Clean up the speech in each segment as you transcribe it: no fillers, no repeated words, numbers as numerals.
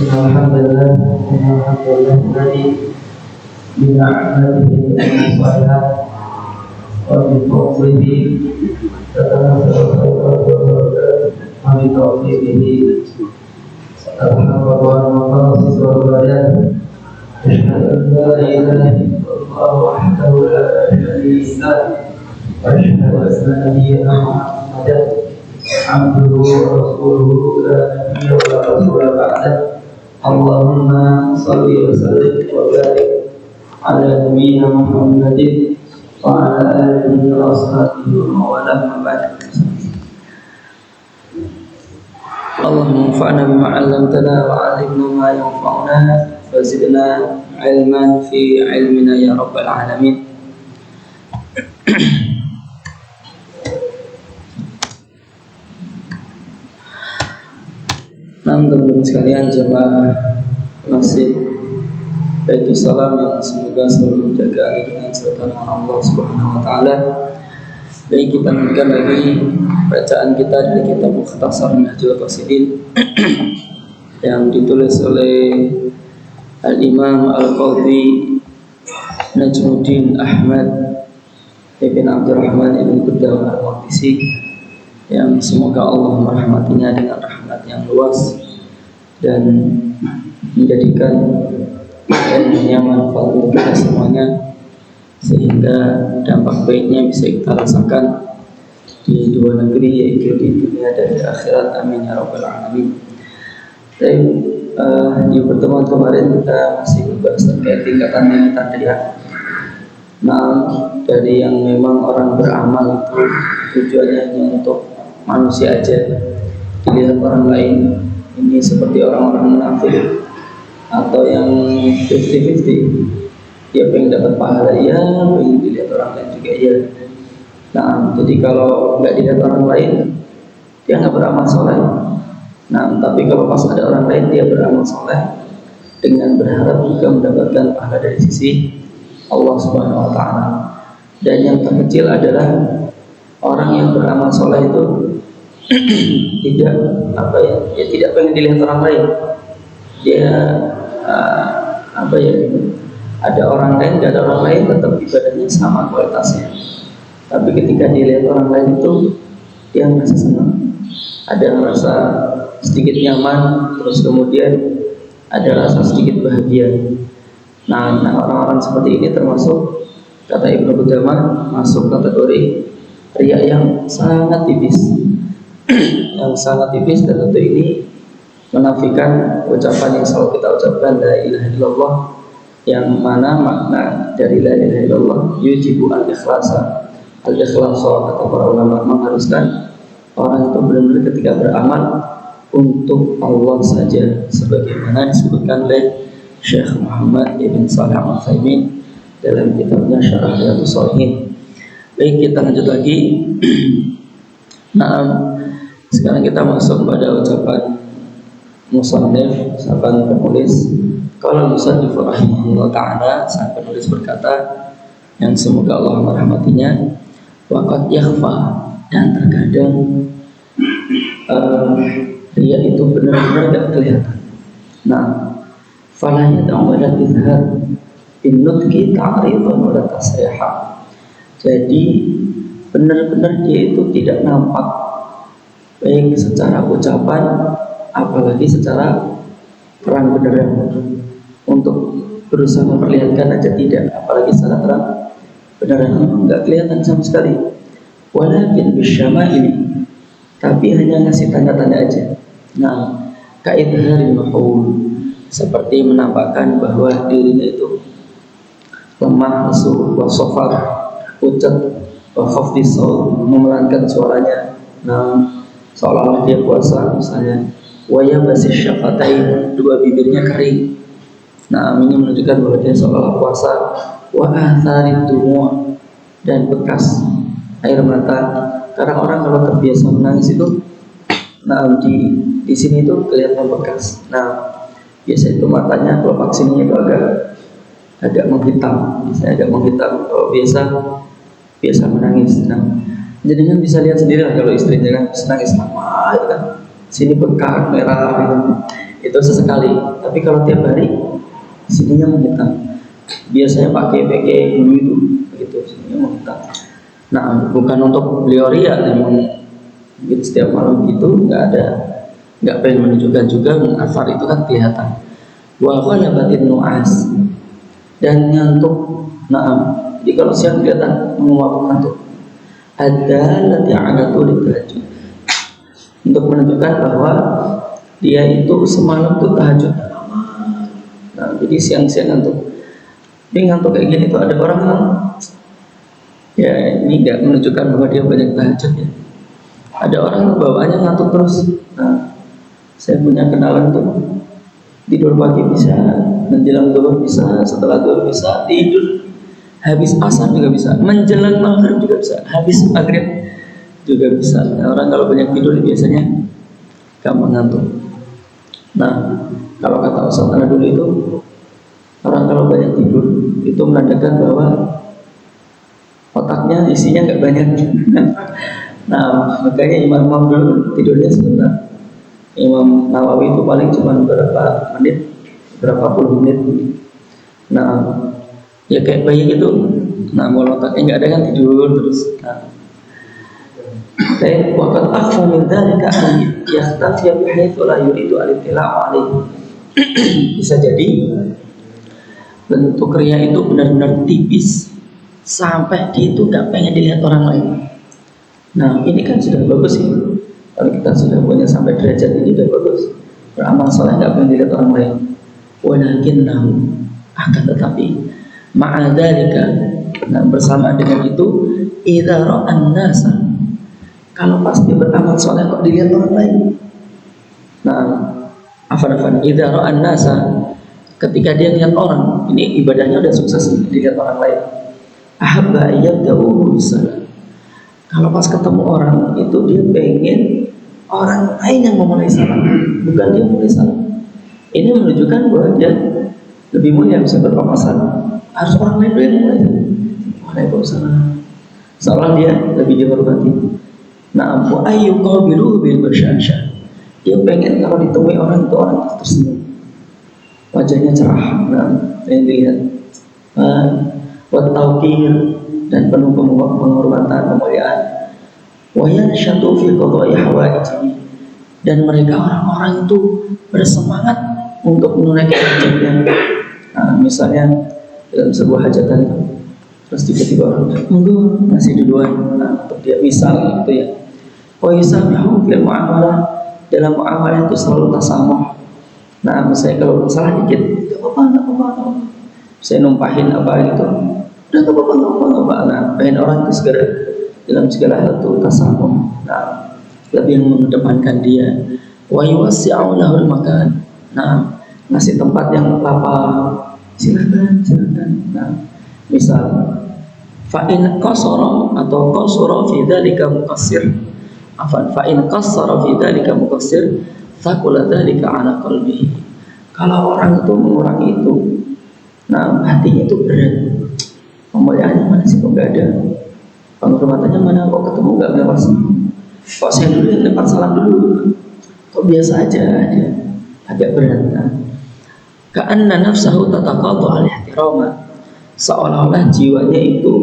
الحمد لله الذي بنعمته الصالحات وبفضله تتنزل الخيرات والبركات وبتوفيقه تتحقق المقاصد والغايات. أشهد أن لا إله إلا الله وحده لا شريك له وأشهد أن نبينا محمدا عبده ورسوله لا نبي ولا رسول بعده. اللهم صل وسلم وبارك على نبينا محمد وعلى آله وأصحابه ومن والاه. بعد. اللهم انفعنا بما علمتنا وعلمنا ما ينفعنا وزدنا علما في علمنا يا رب العالمين. Teman-teman sekalian, jemaah masjid Baitul Salam yang semoga selalu menjaga dengan serta Allah Subhanahu wa taala. Baik, kita lanjutkan lagi bacaan kita dari kitab Mukhtasar Minhajul Qasidin yang ditulis oleh Al-Imam Al-Qadhi Najmuddin Ahmad Ibn Abdurrahman Ibn Qudamah Al-Maqdisi, yang semoga Allah merahmatinya dengan rahmat yang luas dan menjadikan ilmunya manfaat untuk kita semuanya, sehingga dampak baiknya bisa kita rasakan di dua negeri, yaitu di dunia dan di akhirat. Amin ya rabbal alamin. Di pertemuan kemarin kita masih membahas terkait tingkatan tadi ya. Nah, dari yang memang orang beramal itu tujuannya hanya untuk manusia aja, dilihat orang lain, ini seperti orang-orang munafik, atau yang 50-50, dia pengen dapat pahala ya, pengen dilihat orang lain juga ya. Nah, jadi kalau nggak dilihat orang lain, dia nggak beramal soleh. Nah, tapi kalau pas ada orang lain, dia beramal soleh dengan berharap juga mendapatkan pahala dari sisi Allah Subhanahu wa taala. Dan yang terkecil adalah orang yang beramal soleh itu tidak tidak pengen dilihat orang lain. Dia ada orang lain, nggak ada orang lain, tetap ibadahnya sama kualitasnya. Tapi ketika dilihat orang lain itu dia merasa senang, ada rasa sedikit nyaman, terus kemudian ada rasa sedikit bahagia. Nah, orang-orang seperti ini termasuk, kata Ibnu Qudamah, masuk kategori riya yang sangat tipis. Yang sangat tipis, dan tentu ini menafikan ucapan yang selalu kita ucapkan, la ilaha illallah, yang mana makna dari la ilaha illallah yujibu al-ikhlasa. Al-ikhlasa, kata para ulama, mengharuskan orang itu benar-benar ketika beramal untuk Allah saja, sebagaimana disebutkan oleh Syekh Muhammad Ibn Shalih Al-Utsaimin dalam kitabnya Syarah Riyadhus Shalihin. Baik, kita lanjut lagi. Nah, sekarang kita masuk pada ucapan musannif, ucapan penulis. Kalau musannif rahimahullah ta'ala, sang penulis berkata, yang semoga Allah merahmatinya, waqad yakhfa, dan terkadang riya itu benar-benar tidak kelihatan. Nah, fala yad'u ila izhar bin nutqi ta'ridan wa tasriha. Jadi benar-benar dia itu tidak nampak, baik secara ucapan apalagi secara terang benderang. Untuk berusaha memperlihatkan aja tidak, apalagi secara terang benderang enggak kelihatan sama sekali. Walakin bisyama'il, tapi hanya ngasih tanda-tanda aja. Nah, ka'idharil mahul, seperti menampakkan bahwa dirinya itu lemah, lesu, wasofar, pucat, khafdis saut, memelankan suaranya. Nah, seolah-olah dia puasa misalnya. Waya basis syafatain, dua bibirnya kering. Nah, ini menunjukkan bahwa dia seolah-olah puasa. Wa atharid dumu', dan bekas air mata. Karena orang kalau terbiasa menangis itu, nah di sini itu kelihatan bekas. Nah, biasa itu matanya kelopak sini itu agak menghitam, misalnya agak menghitam kalau biasa menangis. Nah, jadi kan bisa lihat sendiri lah kalau istrinya kan nangis lama, itu kan sini pekat merah gitu. Itu sesekali. Tapi kalau tiap hari sininya menghitam. Biasanya pakai dulu itu begitu, sininya menghitam. Nah, bukan untuk beliau ria, memang gitu, setiap malam itu nggak pengen menunjukkan juga asar itu kan kelihatan. Wa ghalabatin nu'as, dan ngantuk. Nah, jadi kalau siang kelihatan menguap ngantuk. Ada lati ada tulis tahajud, untuk menunjukkan bahwa dia itu semalam tuh tahajud. Nah, jadi siang-siang ngantuk. Ini ngantuk kayak gini tuh ada orang yang ya ini nggak menunjukkan bahwa dia banyak tahajud ya. Ada orang bawaannya ngantuk terus. Nah, saya punya kenalan tuh tidur pagi bisa, menjelang zuhur bisa, setelah zuhur bisa, tidur habis asar juga bisa, menjelang maghrib juga bisa, habis maghrib juga bisa. Nah, orang kalau banyak tidur biasanya gampang ngantuk. Nah, kalau kata Ustaz Ana dulu itu, orang kalau banyak tidur itu menandakan bahwa otaknya isinya nggak banyak. Nah, makanya imam dulu tidurnya sebentar. Imam Nawawi itu paling cuma berapa menit, berapa puluh menit. Nah, ya kayak bayi gitu. Nah, kalau otaknya nggak ada kan tidur terus. Nah, tapi waktu aku minta jika yakhtafi bihaitsu la yuridu al-ittila'u alaihi. Bisa jadi bentuk ria itu benar-benar tipis sampai dia itu nggak pengen dilihat orang lain. Nah, ini kan sudah bagus ya. Kalau kita sudah punya sampai derajat ini sudah bagus, beramal soleh nggak pengen dilihat orang lain. Walakinnahu, akan tetapi ma'adzalika, nah bersama dengan itu, idza ra'an nasa, kalau pas dia beramal soleh kok dilihat orang lain. Nah, afan idza ra'an nasa, ketika dia lihat orang, ini ibadahnya udah sukses dilihat orang lain. Ahabba ayyabda'uhu bisalam, kalau pas ketemu orang itu dia pengen orang lain yang memulai salam, bukan dia mulai salam. Ini menunjukkan bahwa dia lebih mulia bisa berpapasan. Harus orang lain dulu yang mulai. Waalaikumsalam. Seolah dia lebih dihormati. Nah, wa ayyuqabiluhu bil basyasha. Dia pengen kalau ditemui orang itu orang tersenyum, wajahnya cerah. Nah, yang dilihat. Wa tauqir, dan penuh penghormatan, kemuliaan. Wa yanshatu fi qada'i hawaijihi, dan mereka orang-orang itu bersemangat untuk menunaikan hajatnya. Nah, misalnya dalam sebuah hajatan itu, terus tiba-tiba orang monggo ngasih duluan. Nah, untuk dia misal gitu ya. Wa yusabihu fil muamalah, dalam muamalah itu selalu tasamuh. Nah, misalnya kalau salah dikit, enggak apa-apa. Saya numpahin apa gitu, udah nggak apa-apa. Nah, pengen orang itu segera dalam segala hal itu tasamuh. Nah, lebih mengedepankan dia. Wa yuwassi'u lahul makan. Nah, ngasih tempat yang lapang. Silakan. Nah, misal fa'in qasara atau qasara fi dzalika muqassir. Fa'in qassara fi dzalika muqassir thaqula dzalika 'ala qalbihi. Kalau orang itu mengurangi itu, nah hatinya itu berat. Pemuliaannya mana sih kok nggak ada? Penghormatannya mana kok ketemu nggak lewat sih? Kok saya dulu yang dapat salam dulu? Kok biasa aja, agak berat. Nah, ka'anna nafsahu tataqadu al-ihtirama, seolah-olah jiwanya itu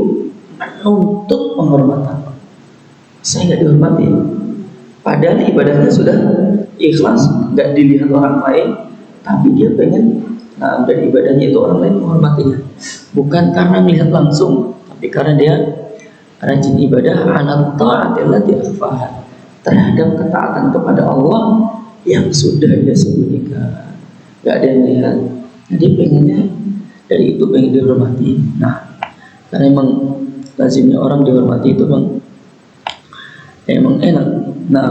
menuntut penghormatan. Saya nggak dihormati, padahal ibadahnya sudah ikhlas, nggak dilihat orang lain, tapi dia pengen. Nah, dari ibadahnya itu orang lain menghormatinya, bukan karena melihat langsung, tapi karena dia rajin ibadah ala ta'atilati akhfaha, terhadap ketaatan kepada Allah yang sudah dia sembunyikan, nggak ada yang lihat. Jadi pengennya dari itu pengen dihormati. Nah, karena emang lazimnya orang dihormati itu emang enak. Nah,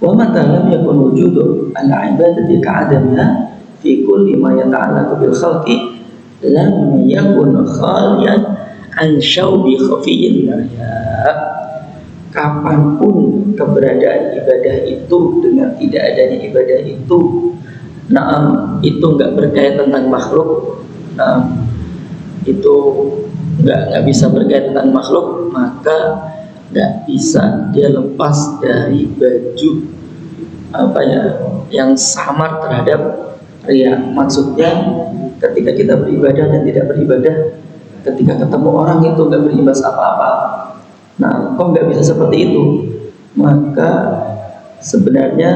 wa mata lam yakun wujudu al-ibadati ka'adamiha fi kulli ma yata'allaqu bil khalqi lam yakun khaliyan an syaubi khafiyyin raya. Kapanpun keberadaan ibadah itu dengan tidak adanya ibadah itu, itu nggak berkaitan tentang makhluk. Itu nggak bisa berkaitan tentang makhluk, maka nggak bisa dia lepas dari baju apa ya, yang samar terhadap riya. Maksudnya ketika kita beribadah dan tidak beribadah, ketika ketemu orang itu nggak berimbas apa-apa. Nah, kok nggak bisa seperti itu? Maka sebenarnya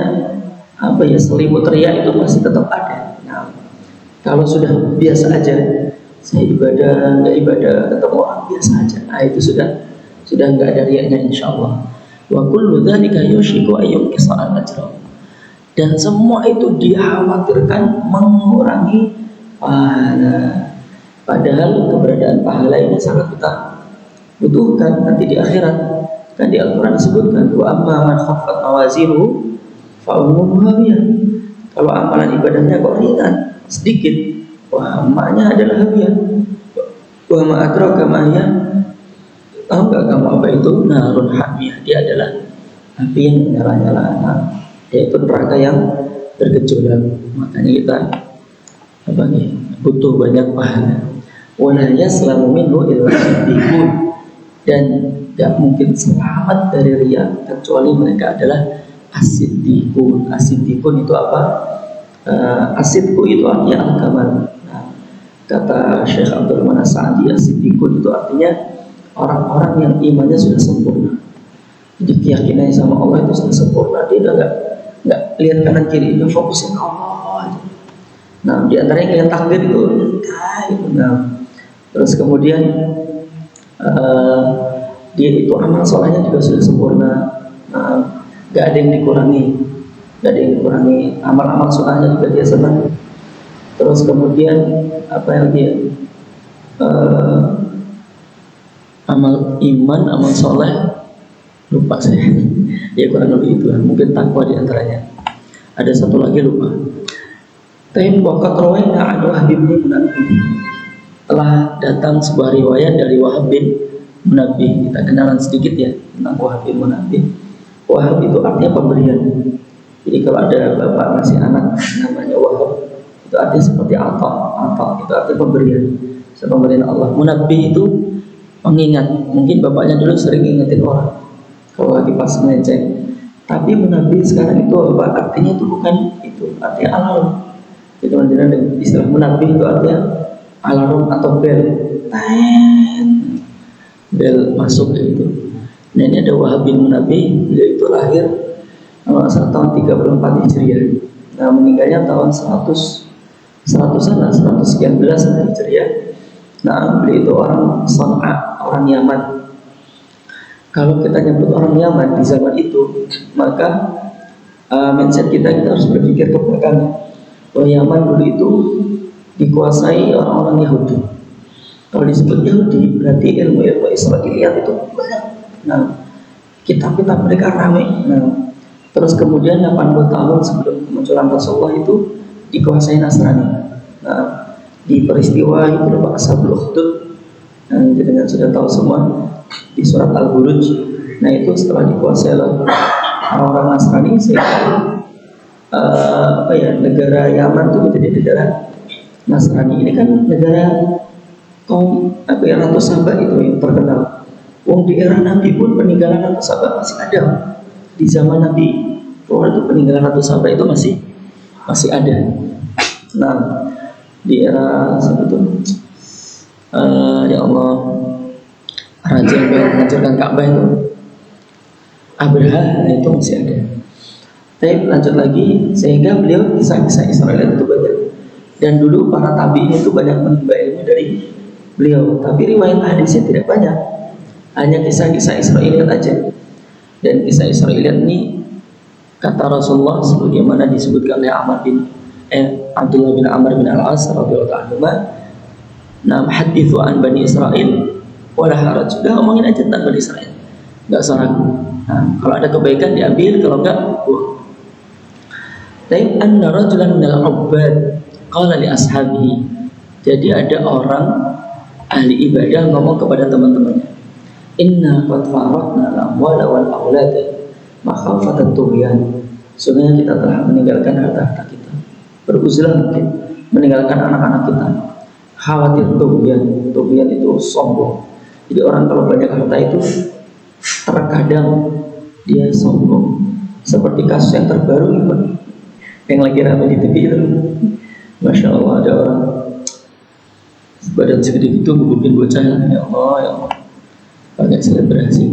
apa ya, selimut riya itu masih tetap ada. Nah, kalau sudah biasa aja, saya ibadah nggak ibadah ketemu orang biasa aja, nah itu sudah nggak ada riyanya insya Allah. Wa kullu dzalika yushiku ayyum kisa'al ajra. Dan semua itu dikhawatirkan mengurangi pahala. Padahal keberadaan pahala ini sangat kita butuhkan nanti di akhirat. Kan di Al-Quran disebutkan, wa amma man khaffat mawazinuhu fa ummuhu hawiyah. Kalau amalan ibadahnya kok ringan, sedikit, wah maknya adalah hawiyah. Wa ma adraka ma hiya. Tahu nggak kamu apa itu? Narun hamiyah. Dia adalah api yang menyala-nyala. Nah, yaitu neraka yang bergejolak. Makanya kita apa nih, butuh banyak pahala. Wala yaslamu minhu illa siddiqun. Dan gak mungkin selamat dari riya kecuali mereka adalah as-siddiqun. As-siddiqun itu apa? As-sidqu itu artinya al-kamal. Nah, kata Syekh Abdul Rahman As-Sa'di, as-siddiqun itu artinya orang-orang yang imannya sudah sempurna. Jadi keyakinannya sama Allah itu sudah sempurna. Dia udah nggak lihat kanan kiri, dia fokusin Allah aja. Nah, di antaranya kalian takbir itu, nah, terus kemudian dia itu amal solehnya juga sudah sempurna. Nah, nggak ada yang dikurangi, amal-amal solehnya juga dia senang. Terus kemudian apa lagi? Amal iman, amal soleh, lupa saya. Ya kurang lebih itu, mungkin takwa di antaranya. Ada satu lagi lupa. Ta'im waqat rawaina an Wahb bin Munabbih. Telah datang sebuah riwayat dari Wahb bin Munabbih. Kita kenalan sedikit ya tentang Wahb bin Munabbih. Wahab itu artinya pemberian. Jadi kalau ada bapak ngasih anak namanya Wahab, itu artinya seperti atau itu artinya pemberian. Pemberian Allah. Munabbih itu mengingat. Mungkin bapaknya dulu sering ingetin orang kalau lagi pas melenceng. Tapi Munabbih sekarang itu apa? Artinya itu bukan itu, artinya alarm. Itu artinya istilah Munabbih itu artinya alarm atau bel. Bel masuk itu. Nah, ini ada Wahab bin Munabbih. Beliau itu lahir tahun 34 Hijriah. Nah, meninggalnya tahun 100 sekian belas Hijriah. Nah, beliau itu orang Sana'a, orang Yaman. Kalau kita nyebut orang Yaman di zaman itu, maka mindset kita harus berpikir ke belakang. Bahwa Yaman dulu itu dikuasai orang-orang Yahudi. Kalau disebut Yahudi, berarti ilmu-ilmu Israiliyat itu banyak. Nah, kitab-kitab mereka ramai. Nah, terus kemudian 80 tahun sebelum kemunculan Rasulullah itu dikuasai Nasrani. Nah, di peristiwa itu Pak Ashabul Ukhdud, yang dengan sudah tahu semua di surat Al-Buruj. Nah, itu setelah dikuasai oleh orang-orang Nasrani, sehingga negara Yaman itu menjadi negara Nasrani. Ini kan negara kaum Ratu Saba itu yang terkenal. Wong di era Nabi pun peninggalan Ratu Saba masih ada. Di zaman Nabi keluar itu peninggalan Ratu Saba itu masih ada. Nah, di era sebetulnya ya Allah, raja yang menghancurkan Ka'bah itu Abraha, itu masih ada. Tapi lanjut lagi, sehingga beliau kisah-kisah Israel itu banyak. Dan dulu para tabi'in itu banyak menimba ilmu dari beliau. Tapi riwayat hadisnya tidak banyak, hanya kisah-kisah Israiliyat aja. Dan kisah Israiliyat ini kata Rasulullah sebagaimana disebutkan oleh Abdullah bin Amr bin Al-As radhiyallahu anhu, "Nam hadithu an Bani Israil wala haraj." Sudah ngomongin aja tentang Bani Israil, enggak seorang. Nah, kalau ada kebaikan diambil, kalau enggak buang. Tapi anna rajulan minal ubbad qala li ashabihi. Jadi ada orang ahli ibadah ngomong kepada teman-temannya, "Inna qad faraqna al-amwala wal aulada makhafatan tughyan." Sebenarnya kita telah meninggalkan harta-harta kita, beruzlah mungkin meninggalkan anak-anak kita, khawatir tughyan. Tughyan itu sombong. Jadi orang kalau banyak harta itu terkadang dia sombong, Seperti kasus yang terbaru itu, yang lagi ramai di TV itu. Masya Allah, ada orang badan segede itu bubukin bocah, ya Allah, ya Allah, pakai selebrasi.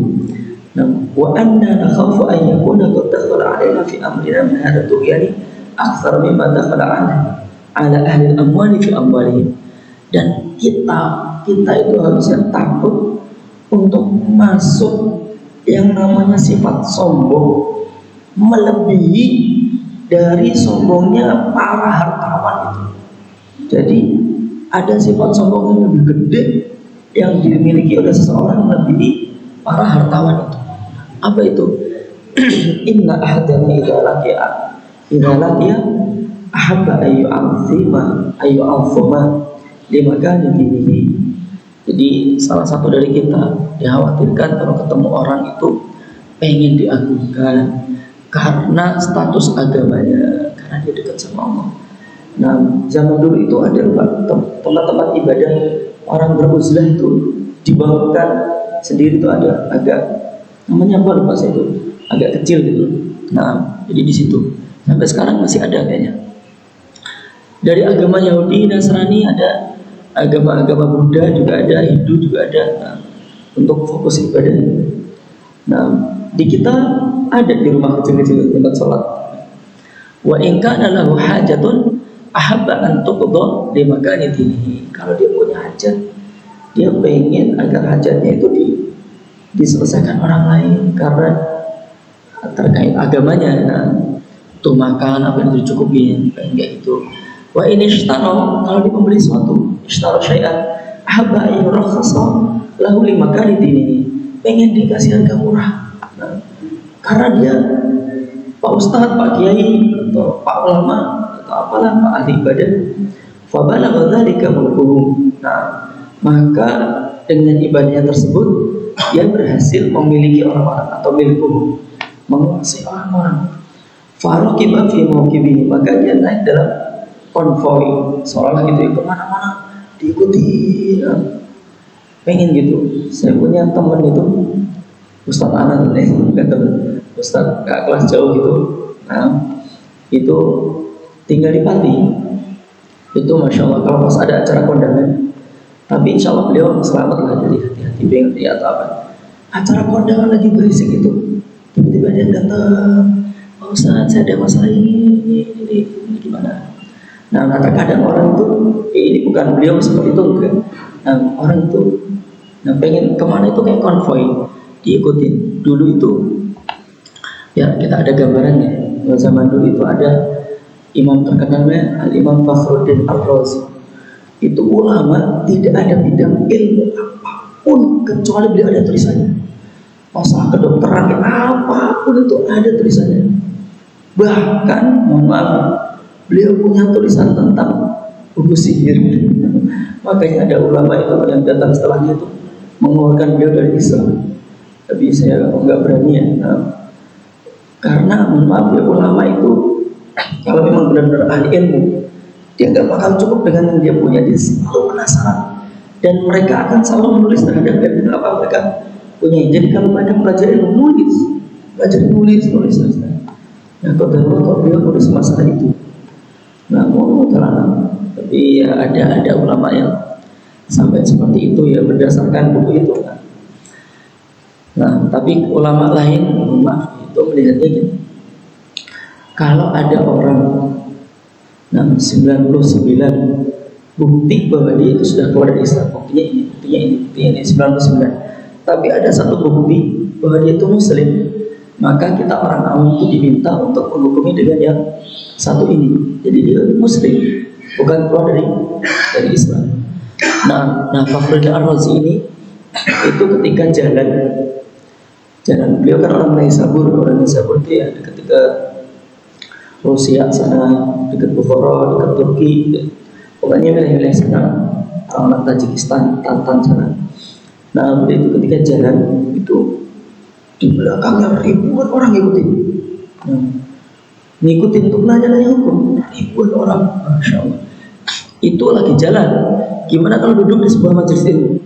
Nah, wa anna nakhafu an yakuna qad dakhala alaina fi amrina min hadha tughyani akthar mimma dakhala ala ahli al-amwali fi amwalihim. Dan kita itu harusnya takut untuk masuk yang namanya sifat sombong melebihi dari sombongnya para hartawan itu. Jadi ada sifat sombong yang lebih gede yang dimiliki oleh seseorang melebihi para hartawan itu. Apa itu? Inna ahadana idza laqiya ahabba ayu alfuma limakani dinihi. Jadi salah satu dari kita dikhawatirkan kalau ketemu orang itu pengen diagungkan karena status agamanya, karena dia dekat sama Allah. Nah, zaman dulu itu ada tempat-tempat ibadah orang beruzlah itu dibangunkan sendiri, itu ada agak namanya apa lupa saya itu, agak kecil gitu. Nah, jadi di situ sampai sekarang masih ada kayaknya. Dari agama Yahudi, Nasrani ada, agama-agama Buddha juga ada, Hindu juga ada. Nah, untuk fokus ibadah. Nah, di kita ada di rumah kecil-kecil tempat sholat. Wa in kana lahu hajatun ahabba an tuqda li makani dinihi. Kalau dia punya hajat, dia pengen agar hajatnya itu diselesaikan orang lain karena terkait agamanya. Nah, untuk makan apa yang dicukupin kayak gitu. Wa ini ishtaro, kalau dia membeli sesuatu, ishtaro syai'an ahabba yurakhasa lahu li makani dinihi, pengen dikasih harga murah. Nah, karena dia Pak Ustadz, Pak Kiai, atau Pak Ulama, atau apalah, Pak ahli ibadah, fabalagha dzalika mulkuhum. Nah, maka dengan ibadahnya tersebut dia berhasil memiliki orang-orang atau milkuhum, menguasai orang-orang. Faroqiba fi mawqibihi, maka dia naik dalam konvoi, seolah gitu, kemana-mana diikuti. Nah, pengen gitu. Saya punya teman itu Ustadz Anan, bukan teman, Ustadz kakak kelas jauh gitu. Nah, itu tinggal di Pati. Itu Masya Allah, kalau pas ada acara kondangan, tapi insya Allah beliau selamat lah, jadi hati-hati pengen lihat apa. Acara kondangan lagi berisik itu, tiba-tiba dia datang, Pak Ustadz, saya ada masalah ini gimana? Nah, kadang orang itu, ini bukan beliau seperti itu enggak. Nah, orang itu, nah pengen kemana itu kayak konvoi, diikutin. Dulu itu ya kita ada gambarannya. Zaman dulu itu ada imam terkenalnya Al-Imam Fakhruddin Ar-Razi. Itu ulama, tidak ada bidang ilmu apapun kecuali beliau ada tulisannya. Masalah kedokteran apapun itu ada tulisannya. Bahkan mohon maaf, beliau punya tulisan tentang buku sihir. Makanya ada ulama itu yang datang setelahnya itu mengeluarkan beliau dari Islam. Tapi saya nggak berani ya. Nah, karena mohon maaf ya, ulama itu kalau memang benar-benar ahli ilmu, dia nggak bakal cukup dengan yang dia punya. Dia selalu penasaran dan mereka akan selalu menulis terhadap ilmu apa mereka punya. Jadi kalau mereka belajar ilmu, belajar nulis. Nah, kalau beliau nulis masalah itu. Nah, mau terang. Tapi ya ada ulama yang sampai seperti itu ya berdasarkan buku itu. Nah, tapi ulama lain, maaf, itu melihatnya gini. Kalau ada orang 99 bukti bahwa dia itu sudah keluar dari Islam, buktinya ini 99. Tapi ada satu bukti bahwa dia itu Muslim, maka kita orang awam itu diminta untuk menghukumi dengan yang satu ini. Jadi dia Muslim, bukan keluar dari Islam. Nah Fakhruddin Ar-Razi ini itu ketika jalan beliau kan orang Naisabur itu ya ketika Rusia sana, dekat Bukhara, dekat Turki, pokoknya wilayah-wilayah sana, orang Tajikistan, Tantan sana. Nah beliau itu ketika jalan itu di belakangnya ribuan orang ngikutin. Nah, ngikutin untuk nanya-nanya hukum, ribuan orang, Masya Allah. Itu lagi jalan. Gimana kalau duduk di sebuah majelis ilmu?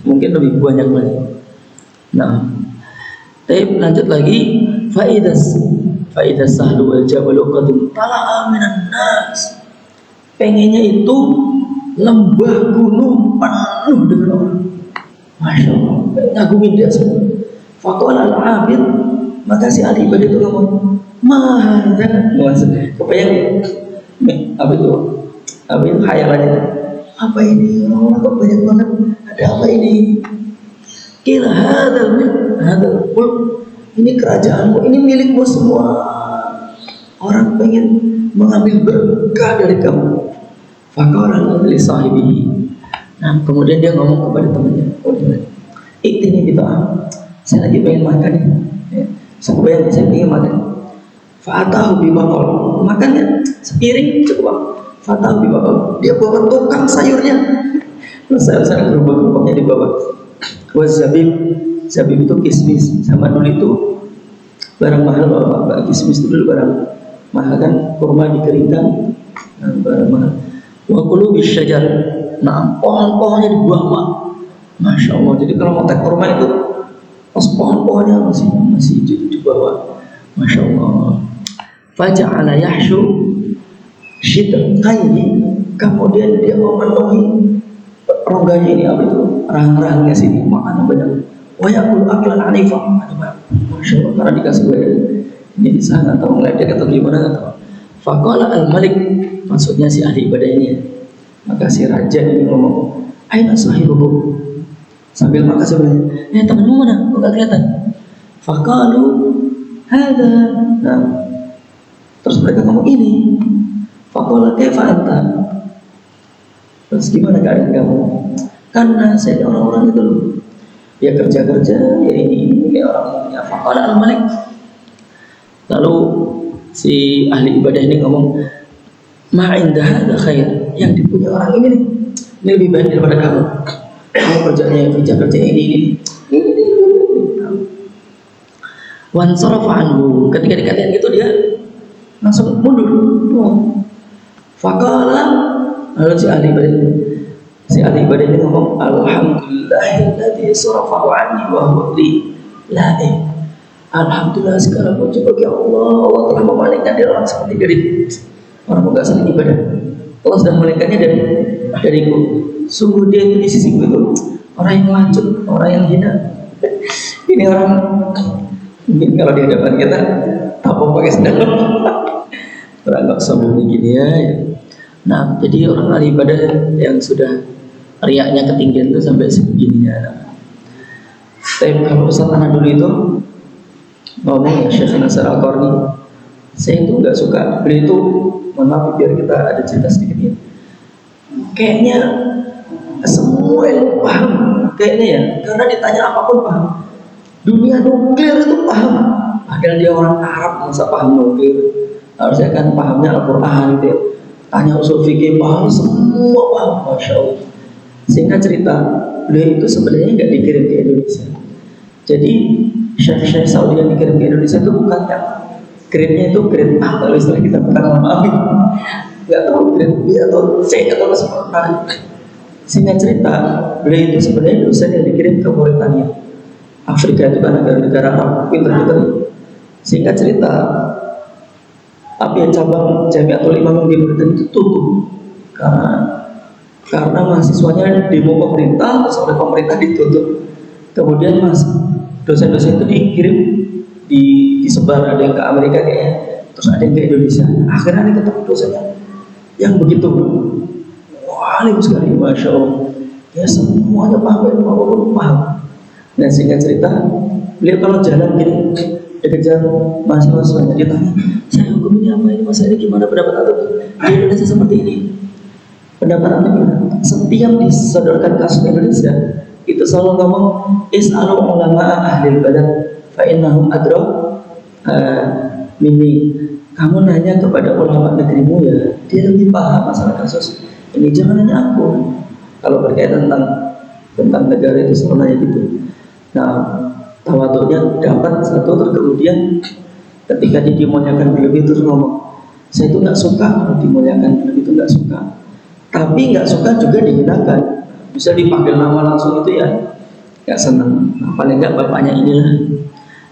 Mungkin lebih banyak lagi. Nah, tapi lanjut lagi. fa idza sahlu wal jabalu qad tala'a minan nas. Pengennya itu lembah gunung penuh dengan orang. Masya Allah, ngagumin dia semua. Faqala al-abid, maka si ahli ibadah itu ngomong, mahadza, kebayang apa itu? Apa itu khayalannya? Apa ini? Orang kok banyak banget. Ada apa ini? Kila hadal mulk. Ini kerajaanmu, ini milikmu semua. Orang pengen mengambil berkah dari kamu. Faqala li sahibihi. Nah, kemudian dia ngomong kepada temannya, "Iktini bi ta'am. Saya lagi pengen makan nih." Ya. Saya pengen makan. Fa'atahu bi baqal. Makannya sepiring cukup. Fa'atahu bi baqal. Dia bawa tukang sayurnya. Terus saya gerobak-gerobaknya dibawa. Wa zabib. Zabib itu kismis. Sama dulu itu barang mahal, Pak. Kismis itu dulu barang mahal kan, kurma dikeringkan. Nah, barang mahal. Wa kulu bisyajar. Nah, pohon-pohonnya dibuang, Pak. Masya Allah. Jadi kalau mau tek kurma itu pas pohon-pohonnya masih di bawah. Masya Allah. Faja'ala yahshu syidqaihi. Kemudian dia memenuhi rongganya ini, apa itu? Rahang-rahangnya sini, makan banyak. Wa yaqulu aklan anifah. Masya Allah, karena dikasih gue ini di sana atau ngeledek atau gimana atau. Faqala al-malik, maksudnya si ahli ibadah ini ya. Maka si raja ini ngomong, aina sahibuhu, sambil maka sebenarnya, temanmu mana? Kok gak kelihatan? Faqalu hada. Nah, terus mereka ngomong ini. Faqala kaifa anta? Terus gimana keadaan kamu? Karena saya orang-orang itu loh, dia kerja-kerja, ya ini orang punya. Faqala al-malik. Lalu si ahli ibadah ini ngomong, ma'inda hadza khair, yang dipunya orang ini nih, ini lebih baik daripada kamu. Kamu kerja ini. Wan sarafa anhu, ketika dikatain gitu dia langsung mundur. Faqala, lalu si ahli ibadah ini ngomong, alhamdulillahilladzi sarafa anni wa huwa li la. Alhamdulillah segala puji bagi Allah. Allah telah memalingkan dia orang seperti dari orang enggak saling ibadah. Allah sudah memalingkannya dariku. Sungguh dia itu di sisiku itu orang yang lanjut, orang yang hina. Ini orang mungkin kalau di hadapan kita tak mau pakai sendal. Orang nggak sombong gini ya. Nah, jadi orang ahli ibadah yang sudah riaknya ketinggian itu sampai segininya. Tapi kalau Ustaz anak dulu itu ngomong ya, Syekh Nasr Al-Qarni, saya itu nggak suka beliau itu, mohon maaf biar kita ada cerita sedikit ya. Kayaknya semua yang paham, kayaknya ya, karena ditanya apapun paham. Dunia nuklir itu paham, padahal dia orang Arab masa paham nuklir. Harusnya kan pahamnya Al-Quran gitu ya. Tanya usul fikih paham, semua paham, Masya Allah. Sehingga cerita beliau itu sebenarnya nggak dikirim ke Indonesia. Jadi Syekh Saudi yang dikirim ke Indonesia itu bukan yang grade-nya itu grade A, kalau istilah kita pernah ngomong, nggak tahu grade B atau C atau kesempatan. Sehingga cerita beliau itu sebenarnya dosen yang dikirim ke Mauritania, Afrika itu kan negara-negara Arab pinter-pinter. Sehingga cerita cabang Jamiatul Imam di Mauritania itu tutup karena mahasiswanya demo pemerintah, terus oleh pemerintah ditutup. Kemudian dosen-dosen itu dikirim, disebar, ada yang ke Amerika kayaknya, terus ada yang ke Indonesia. Akhirnya ini ketemu dosennya yang begitu alim sekali, Masya Allah. Ya semuanya paham, apapun paham. Dan singkat cerita, beliau kalau jalan gini, dikejar mahasiswanya, dia tanya, saya hukum ini apa ini, masa ini gimana pendapat anda di Indonesia seperti ini? Pendapat anda gimana? Setiap disodorkan kasus Indonesia, itu selalu ngomong, is'alu ulama ahli balad fa innahum adra minni. Kamu nanya kepada ulama negerimu ya, dia lebih paham masalah kasus ini, jangan nanya aku. Kalau berkaitan tentang negara itu selalu nanya gitu. Nah, tawaduknya dapat satu, terus kemudian ketika dimuliakan berlebih terus ngomong, saya itu nggak suka kalau dimuliakan berlebih, itu nggak suka. Tapi nggak suka juga dihinakan. Bisa dipanggil nama langsung itu ya nggak senang. Nah, paling nggak bapaknya inilah.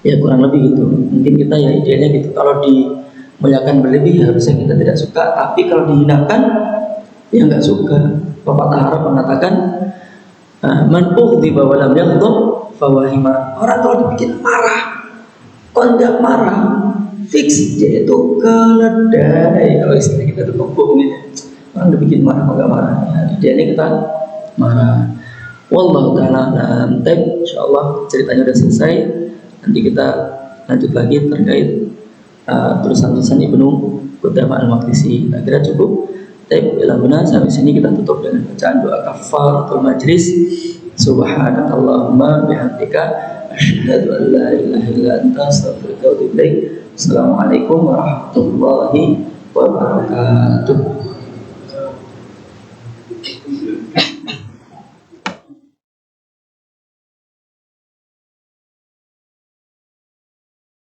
Ya kurang lebih gitu. Mungkin kita ya idealnya gitu. Kalau dimuliakan berlebih ya harusnya kita tidak suka. Tapi kalau dihinakan ya nggak suka. Pepatah Arab mengatakan, man ughdiba wa lam yaghdab fawahima. Orang kalau dibikin marah, kalau nggak marah, fix dia itu keledai. Kalau istilah kita tuh kebong gitu. Orang dibikin marah kalau nggak marah. Ya, idealnya kita marah. Wallahu ta'ala nanti insyaallah ceritanya udah selesai. Nanti kita lanjut lagi terkait tulisan-tulisan Ibnu Qudamah Al-Maqdisi. Nah, kira cukup. Tapi bila benar sampai sini kita tutup dengan bacaan doa kafaratul majlis. Subhanakallahumma bihamdika asyhadu an la ilaha illa anta astaghfiruka wa atubu ilaik. Assalamualaikum warahmatullahi wabarakatuh.